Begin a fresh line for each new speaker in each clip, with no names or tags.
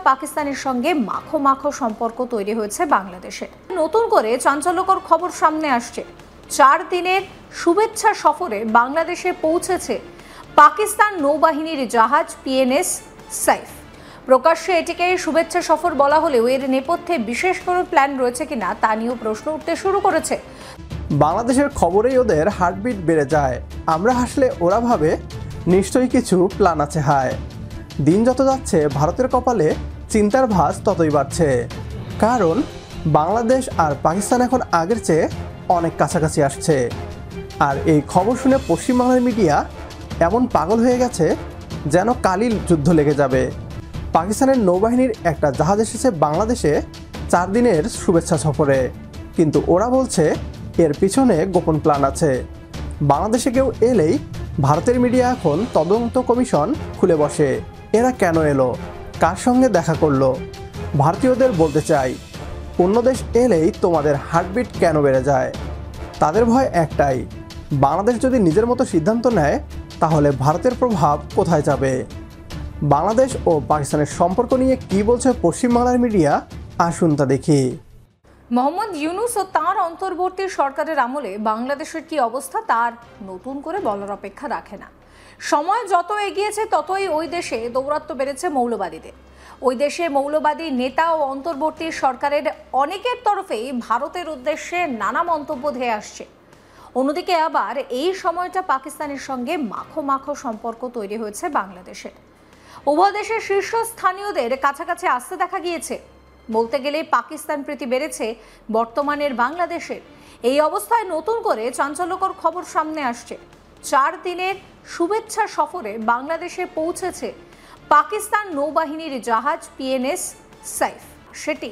পাকিস্তানের সঙ্গে মাখো মাখো সম্পর্ক তৈরি হয়েছে বাংলাদেশের। নতুন করে চাঞ্চল্যকর খবর সামনে আসছে। 4 দিনের শুভেচ্ছা সফরে বাংলাদেশে পৌঁছেছে পাকিস্তান নৌবাহিনীর জাহাজ পিএনএস সাইফ। প্রকাশ্যে এটিকে শুভেচ্ছা সফর বলা হলেও এর নেপথ্যে বিশেষ কোনো প্ল্যান রয়েছে কিনা তা নিয়েও প্রশ্ন উঠতে শুরু করেছে।
বাংলাদেশের খবরেই ওদের হার্টবিট বেড়ে যায়। আমরা হাসলে ওরা ভাবে নিশ্চয়ই কিছু প্ল্যান আছে। হায়, দিন যত যাচ্ছে ভারতের কপালে চিন্তার ভাঁজ ততই বাড়ছে। কারণ বাংলাদেশ আর পাকিস্তান এখন আগের চেয়ে অনেক কাছাকাছি আসছে। আর এই খবর শুনে পশ্চিমবাংলার মিডিয়া এমন পাগল হয়ে গেছে যেন কালই যুদ্ধ লেগে যাবে। পাকিস্তানের নৌবাহিনীর একটা জাহাজ এসেছে বাংলাদেশে 4 দিনের শুভেচ্ছা সফরে, কিন্তু ওরা বলছে এর পিছনে গোপন প্ল্যান আছে। বাংলাদেশে কেউ এলেই ভারতের মিডিয়া এখন তদন্ত কমিশন খুলে বসে। এরা কেন এলো, কার সঙ্গে দেখা করলো? ভারতীয়দের বলতে চাই, অন্য দেশ এলেই তোমাদের হার্টবিট কেন বেড়ে যায়? তাদের ভয় একটাই, বাংলাদেশ যদি নিজের মতো সিদ্ধান্ত নেয় তাহলে ভারতের প্রভাব কোথায় যাবে? বাংলাদেশ ও পাকিস্তানের সম্পর্ক নিয়ে কি বলছে পশ্চিমবাংলার মিডিয়া, আসুন তা দেখি।
মোহাম্মদ ইউনূস ও তাঁর অন্তর্বর্তী সরকারের আমলে বাংলাদেশের কি অবস্থা তার নতুন করে বলার অপেক্ষা রাখে না। সময় যত এগিয়েছে ততই ওই দেশে দৌরাত্ম্য বেড়েছে মৌলবাদীদের। ওই দেশে মৌলবাদী নেতা ও অন্তর্বর্তী সরকারের অনেকের তরফেই ভারতের উদ্দেশ্যে নানা মন্তব্য ধেয়ে আসছে। অন্যদিকে আবার এই সময়টা পাকিস্তানের সঙ্গে মাখো মাখো সম্পর্ক তৈরি হয়েছে বাংলাদেশের। উভয় দেশের শীর্ষস্থানীয়দের কাছাকাছি আসতে দেখা গিয়েছে। বলতে গেলে পাকিস্তান প্রীতি বেড়েছে বর্তমানের বাংলাদেশের। এই অবস্থায় নতুন করে চাঞ্চল্যকর খবর সামনে আসছে। 4 দিনের শুভেচ্ছা সফরে বাংলাদেশে পৌঁছেছে পাকিস্তান নৌবাহিনীর জাহাজ পিএনএস সাইফ। সেটি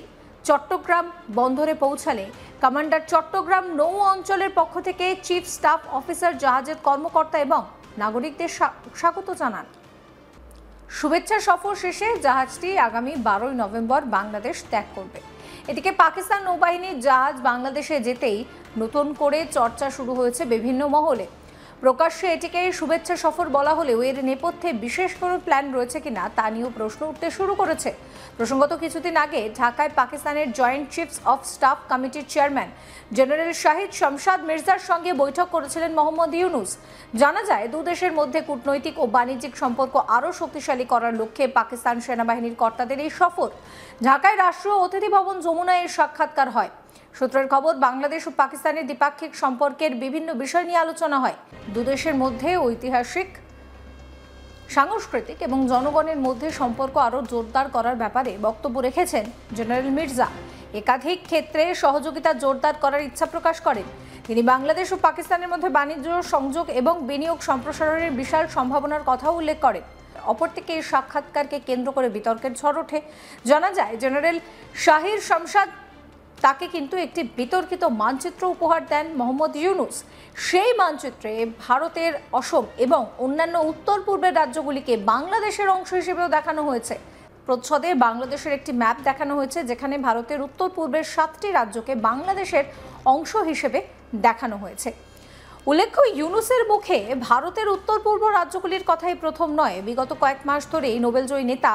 চট্টগ্রাম বন্দরে পৌঁছালে কমান্ডার চট্টগ্রাম নৌ অঞ্চলের পক্ষ থেকে চিফ স্টাফ অফিসার জাহাজের কর্মকর্তা এবং নাগরিকদের স্বাগত জানান। শুভেচ্ছা সফর শেষে জাহাজটি আগামী 12 নভেম্বর বাংলাদেশ ত্যাগ করবে। এদিকে পাকিস্তান নৌবাহিনীর জাহাজ বাংলাদেশে যেতেই নতুন করে চর্চা শুরু হয়েছে বিভিন্ন মহলে। প্রকাশ্যে এটিকে শুভেচ্ছা সফর বলা হলেও এর নেপথ্যে বিশেষ কোনো প্ল্যান রয়েছে কিনা তা নিয়েও প্রশ্ন উঠতে শুরু করেছে। প্রসঙ্গত কিছুদিন আগে ঢাকায় পাকিস্তানের জয়েন্ট চিফস অফ স্টাফ কমিটির চেয়ারম্যান জেনারেল শাহিদ শামশাদ মির্জার সঙ্গে বৈঠক করেছিলেন মোহাম্মদ ইউনূস। জানা যায় দুদেশের মধ্যে কূটনৈতিক ও বাণিজ্যিক সম্পর্ক আরও শক্তিশালী করার লক্ষ্যে পাকিস্তান সেনাবাহিনীর কর্তাদের এই সফর। ঢাকায় রাষ্ট্রীয় অতিথি ভবন যমুনায় এর সাক্ষাৎকার হয়। সূত্রের খবর, বাংলাদেশ ও পাকিস্তানের দ্বিপাক্ষিক সম্পর্কের বিভিন্ন বিষয় নিয়ে আলোচনা হয়। দুদেশের মধ্যে ঐতিহাসিক, সাংস্কৃতিক এবং জনগণের মধ্যে সম্পর্ক আরও জোরদার করার ব্যাপারে বক্তব্য রেখেছেন জেনারেল মির্জা। একাধিক ক্ষেত্রে সহযোগিতা জোরদার করার ইচ্ছা প্রকাশ করেন তিনি। বাংলাদেশ ও পাকিস্তানের মধ্যে বাণিজ্য সংযোগ এবং বিনিয়োগ সম্প্রসারণের বিশাল সম্ভাবনার কথাও উল্লেখ করেন। অপরদিকে এই সাক্ষাৎকারকে কেন্দ্র করে বিতর্কের ঝড় ওঠে। জানা যায় জেনারেল শাহিদ শামশাদ তাকে কিন্তু একটি বিতর্কিত মানচিত্র উপহার দেন মোহাম্মদ ইউনূস। সেই মানচিত্রে ভারতের অসম এবং অন্যান্য উত্তর পূর্বের রাজ্যগুলিকে বাংলাদেশের অংশ হিসেবেও দেখানো হয়েছে। প্রচ্ছদে বাংলাদেশের একটি ম্যাপ দেখানো হয়েছে যেখানে ভারতের উত্তর পূর্বের 7টি রাজ্যকে বাংলাদেশের অংশ হিসেবে দেখানো হয়েছে। উল্লেখ্য, ইউনূসের মুখে ভারতের উত্তর পূর্ব রাজ্যগুলির কথাই প্রথম নয়। বিগত কয়েক মাস ধরেই নোবেলজয়ী নেতা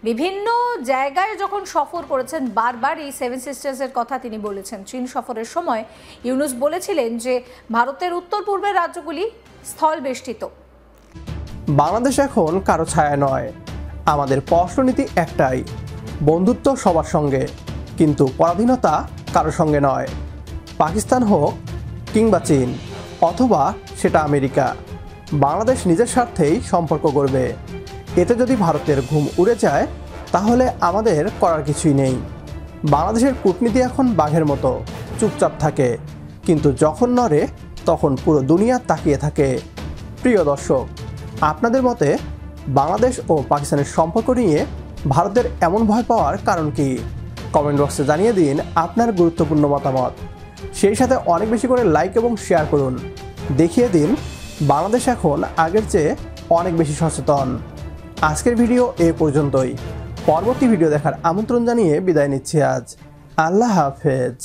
বিভিন্ন জায়গায় যখন সফর করেছেন বারবার এই 7 সিস্টার্সের কথা তিনি বলেছেন। চীন সফরের সময় ইউনূস বলেছিলেন যে ভারতের উত্তর পূর্বের রাজ্যগুলি স্থল বেষ্টিত।
বাংলাদেশ এখন কারো ছায়া নয়। আমাদের পররাষ্ট্রনীতি একটাই, বন্ধুত্ব সবার সঙ্গে, কিন্তু পরাধীনতা কারো সঙ্গে নয়। পাকিস্তান হোক কিংবা চীন অথবা সেটা আমেরিকা, বাংলাদেশ নিজের স্বার্থেই সম্পর্ক গড়বে। এতে যদি ভারতের ঘুম উড়ে যায় তাহলে আমাদের করার কিছুই নেই। বাংলাদেশের কূটনীতি এখন বাঘের মতো চুপচাপ থাকে, কিন্তু যখন নড়ে তখন পুরো দুনিয়া তাকিয়ে থাকে। প্রিয় দর্শক, আপনাদের মতে বাংলাদেশ ও পাকিস্তানের সম্পর্ক নিয়ে ভারতের এমন ভয় পাওয়ার কারণ কি? কমেন্ট বক্সে জানিয়ে দিন আপনার গুরুত্বপূর্ণ মতামত। সেই সাথে অনেক বেশি করে লাইক এবং শেয়ার করুন। দেখিয়ে দিন বাংলাদেশ এখন আগের চেয়ে অনেক বেশি সচেতন। আজকের ভিডিও এ পর্যন্তই। পরবর্তী ভিডিও দেখার আমন্ত্রণ জানিয়ে বিদায় নিচ্ছি আজ। আল্লাহ হাফেজ।